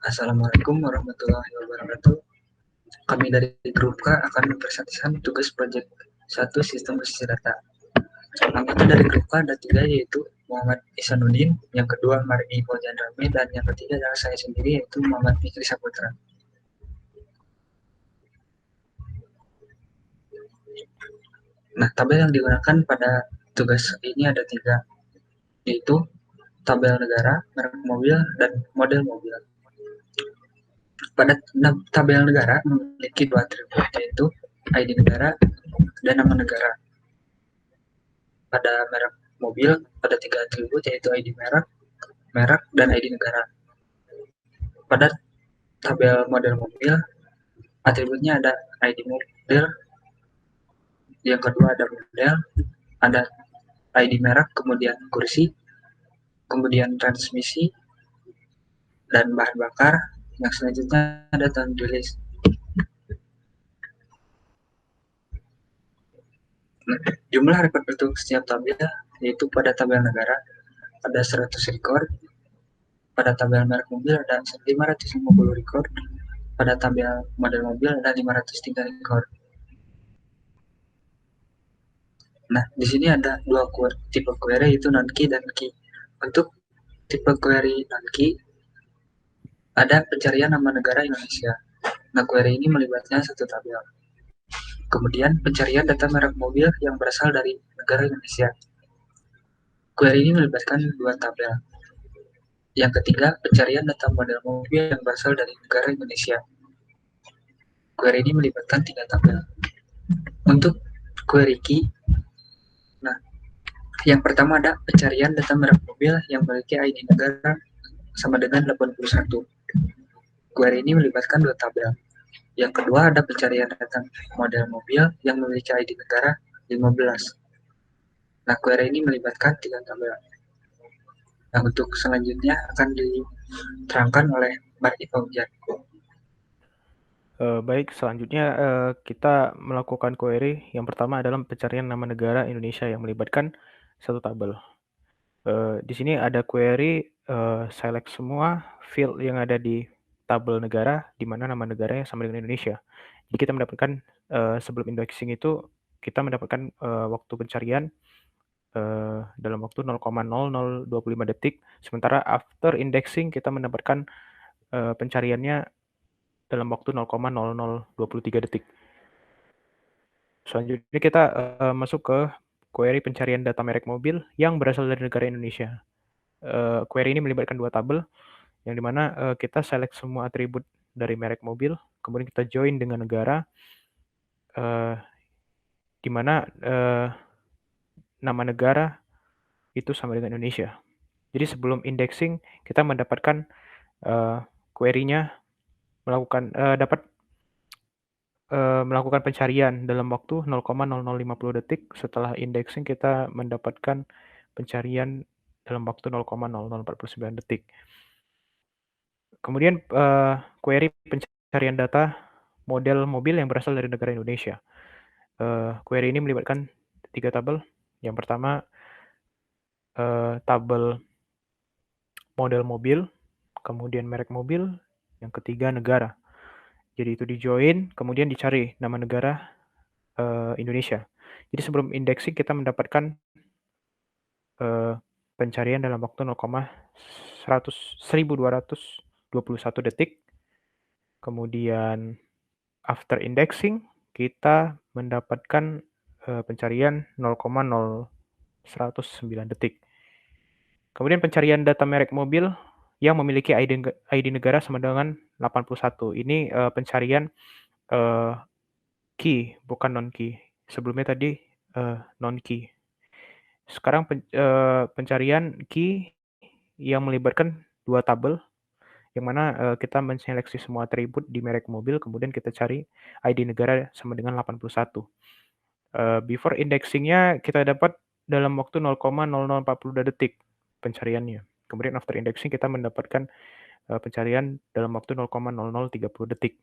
Assalamualaikum warahmatullahi wabarakatuh. Kami dari grup K akan mempresentasikan tugas proyek 1 sistem berbasis data. Anggota dari grup K ada 3, yaitu Muhammad Ihsanuddin, yang kedua Mardi Fauzan Rame, dan yang ketiga adalah saya sendiri, yaitu Muhammad Fikri Saputra. Nah, tabel yang digunakan pada tugas ini ada 3, yaitu tabel negara, merek mobil, dan model mobil. Pada tabel negara memiliki 2 atribut, yaitu ID negara dan nama negara. Pada merek mobil ada 3 atribut, yaitu ID merek, dan ID negara. Pada tabel model mobil, atributnya ada ID model, yang kedua ada model, ada ID merek, kemudian kursi, kemudian transmisi, dan bahan bakar. Yang selanjutnya ada tahun rilis. Jumlah record untuk setiap tabel, yaitu pada tabel negara ada 100 record, pada tabel merek mobil ada 550 record, pada tabel model mobil ada 503 record. Nah, di sini ada 2 tipe query, yaitu non-key dan key. Untuk tipe query non-key, ada pencarian nama negara Indonesia. Nah, query ini melibatkan satu tabel. Kemudian pencarian data merek mobil yang berasal dari negara Indonesia. Query ini melibatkan 2 tabel. Yang ketiga, pencarian data model mobil yang berasal dari negara Indonesia. Query ini melibatkan 3 tabel. Untuk query key, nah, yang pertama ada pencarian data merek mobil yang memiliki ID negara sama dengan 81. Query ini melibatkan 2 tabel. Yang kedua ada pencarian data model mobil yang memiliki ID negara 15. Nah, query ini melibatkan 3 tabel. Nah, untuk selanjutnya akan diterangkan oleh Mardi Fauzan. Baik, selanjutnya kita melakukan query. Yang pertama adalah pencarian nama negara Indonesia yang melibatkan satu tabel. Di sini ada query select semua field yang ada di tabel negara di mana nama negaranya sama dengan Indonesia. Jadi kita mendapatkan sebelum indexing itu kita mendapatkan waktu pencarian dalam waktu 0,0025 detik, sementara after indexing kita mendapatkan pencariannya dalam waktu 0,0023 detik. Selanjutnya kita masuk ke query pencarian data merek mobil yang berasal dari negara Indonesia. Query ini melibatkan 2 tabel, yang dimana kita select semua atribut dari merek mobil, kemudian kita join dengan negara, di mana nama negara itu sama dengan Indonesia. Jadi sebelum indexing kita mendapatkan query-nya dapat melakukan pencarian dalam waktu 0,0050 detik. Setelah indexing kita mendapatkan pencarian dalam waktu 0,0049 detik. Kemudian query pencarian data model mobil yang berasal dari negara Indonesia. Query ini melibatkan 3 tabel. Yang pertama tabel model mobil, kemudian merek mobil, yang ketiga negara. Jadi itu di join, kemudian dicari nama negara Indonesia. Jadi sebelum indexing kita mendapatkan pencarian dalam waktu 1221 detik. Kemudian after indexing kita mendapatkan pencarian 0,0109 detik. Kemudian pencarian data merek mobil yang memiliki ID negara sama dengan 81. Ini pencarian key, bukan non-key. Sebelumnya tadi non-key. Sekarang pencarian key yang melibatkan 2 tabel, yang mana kita menseleksi semua atribut di merek mobil, kemudian kita cari ID negara sama dengan 81. Before indexing-nya kita dapat dalam waktu 0,0042 detik pencariannya. Kemudian after indexing kita mendapatkan pencarian dalam waktu 0,0030 detik.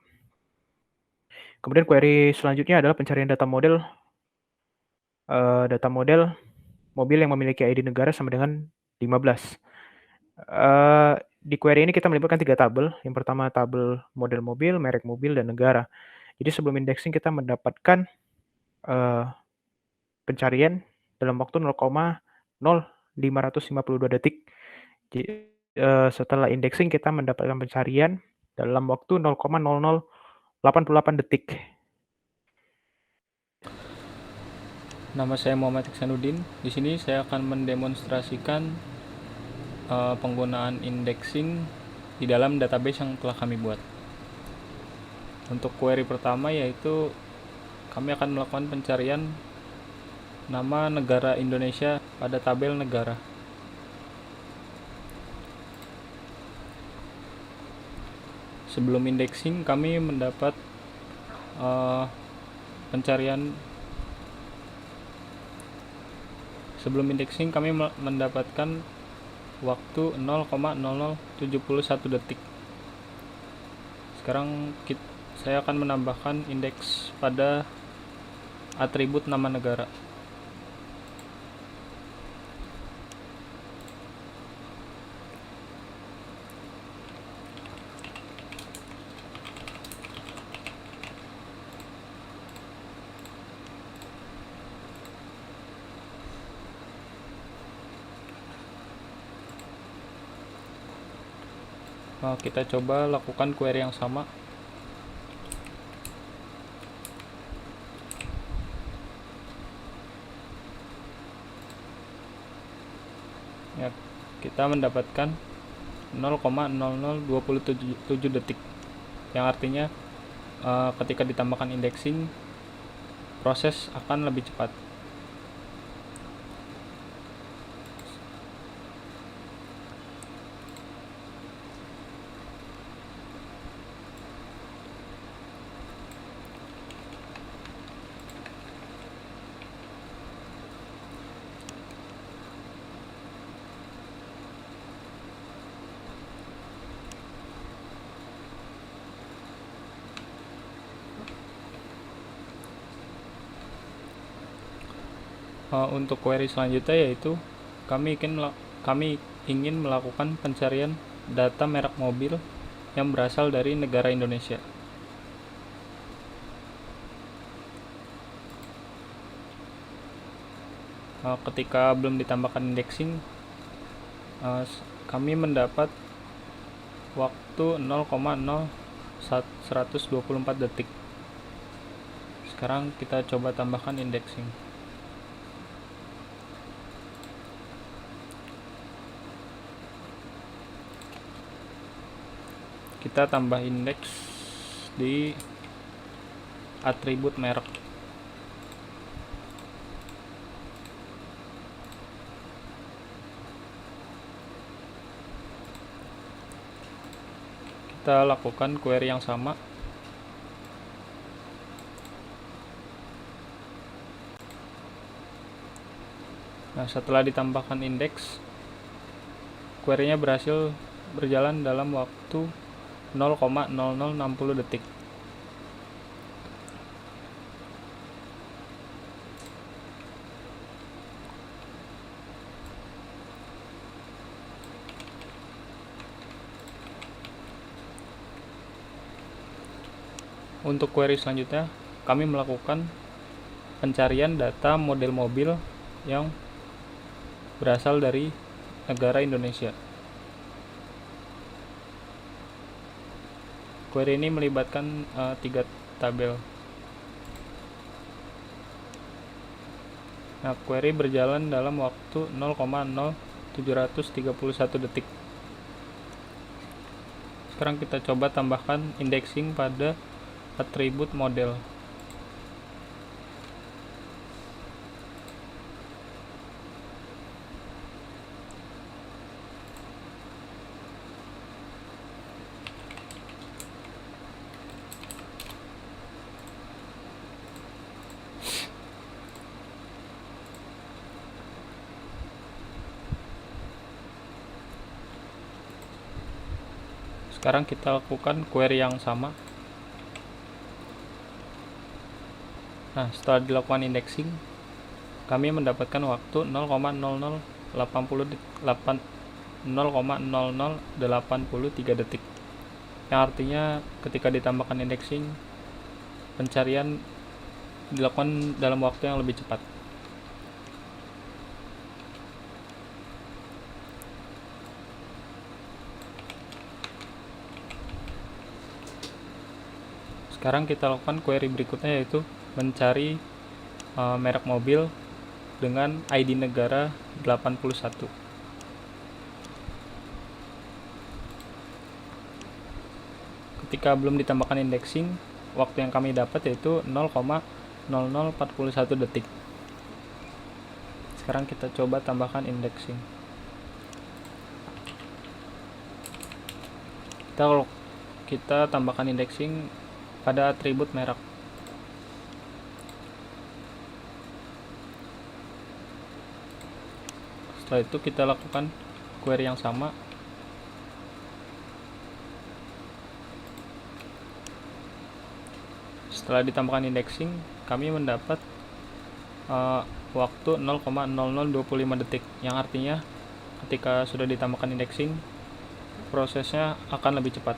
Kemudian query selanjutnya adalah pencarian data model mobil yang memiliki ID negara sama dengan 15. di query ini kita melibatkan 3 tabel. Yang pertama tabel model mobil, merek mobil, dan negara. Jadi sebelum indexing kita mendapatkan pencarian dalam waktu 0,0552 detik. Jadi, setelah indexing kita mendapatkan pencarian dalam waktu 0,0088 detik. Nama saya Muhammad Iksanuddin. Di sini saya akan mendemonstrasikan penggunaan indexing di dalam database yang telah kami buat. Untuk query pertama yaitu kami akan melakukan pencarian nama negara Indonesia pada tabel negara. Sebelum indexing kami mendapat pencarian. Sebelum indexing kami mendapatkan waktu 0,0071 detik. Sekarang saya akan menambahkan indeks pada atribut nama negara. Kita coba lakukan query yang sama. Ya, kita mendapatkan 0,0027 detik, yang artinya ketika ditambahkan indexing proses akan lebih cepat. Untuk query selanjutnya yaitu kami ingin melakukan pencarian data merek mobil yang berasal dari negara Indonesia. Ketika belum ditambahkan indexing, kami mendapat waktu 0,0124 detik. Sekarang kita coba tambahkan indexing. Kita tambah indeks di atribut merek. Kita lakukan query yang sama. Nah, setelah ditambahkan indeks, query-nya berhasil berjalan dalam waktu 0,0060 detik. Untuk query selanjutnya, kami melakukan pencarian data model mobil yang berasal dari negara Indonesia. Query ini melibatkan 3 tabel. Nah, query berjalan dalam waktu 0,0731 detik. Sekarang kita coba tambahkan indexing pada atribut model. Sekarang kita lakukan query yang sama. Nah, setelah dilakukan indexing, kami mendapatkan waktu 0,0088 0,0083 detik. Yang artinya ketika ditambahkan indexing, pencarian dilakukan dalam waktu yang lebih cepat. Sekarang kita lakukan query berikutnya, yaitu mencari merek mobil dengan ID negara 81. Ketika belum ditambahkan indexing, waktu yang kami dapat yaitu 0,0041 detik. Sekarang kita coba tambahkan indexing. Kita tambahkan indexing pada atribut merek. Setelah itu kita lakukan query yang sama. Setelah ditambahkan indexing, kami mendapat waktu 0,0025 detik, yang artinya ketika sudah ditambahkan indexing, prosesnya akan lebih cepat.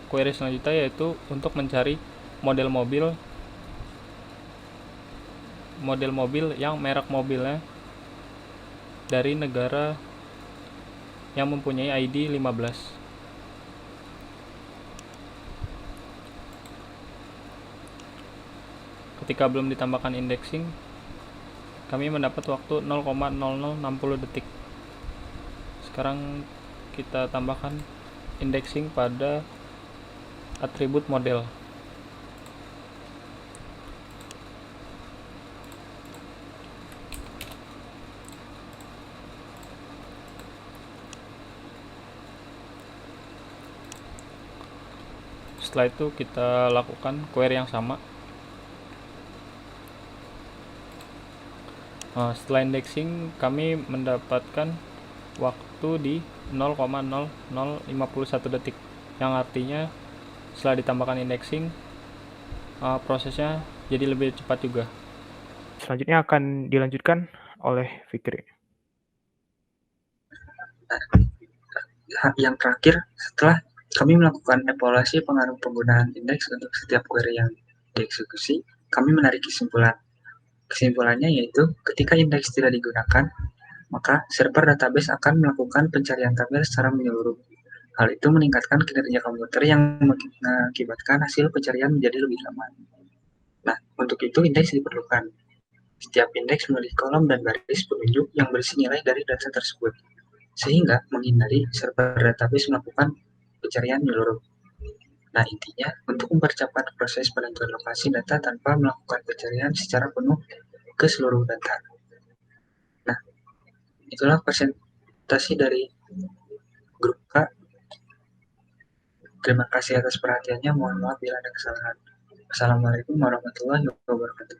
Query selanjutnya yaitu untuk mencari model mobil yang merek mobilnya dari negara yang mempunyai ID 15. Ketika belum ditambahkan indexing, kami mendapat waktu 0,0060 detik. Sekarang kita tambahkan indexing pada atribut model. Setelah itu kita lakukan query yang sama. Setelah indexing, kami mendapatkan waktu di 0,0051 detik, yang artinya setelah ditambahkan indexing, prosesnya jadi lebih cepat juga. Selanjutnya akan dilanjutkan oleh Fikri. Yang terakhir, setelah kami melakukan evaluasi pengaruh penggunaan indeks untuk setiap query yang dieksekusi, kami menarik kesimpulan. Kesimpulannya yaitu ketika indeks tidak digunakan, maka server database akan melakukan pencarian tabel secara menyeluruh. Hal itu meningkatkan kinerja komputer yang mengakibatkan hasil pencarian menjadi lebih aman. Nah, untuk itu indeks diperlukan. Setiap indeks memiliki kolom dan baris penunjuk yang berisi nilai dari data tersebut, sehingga menghindari server database melakukan pencarian menyeluruh. Nah, intinya untuk mempercepat proses penentuan lokasi data tanpa melakukan pencarian secara penuh ke seluruh data. Nah, itulah presentasi dari grup K. Terima kasih atas perhatiannya. Mohon maaf bila ada kesalahan. Wassalamualaikum warahmatullahi wabarakatuh.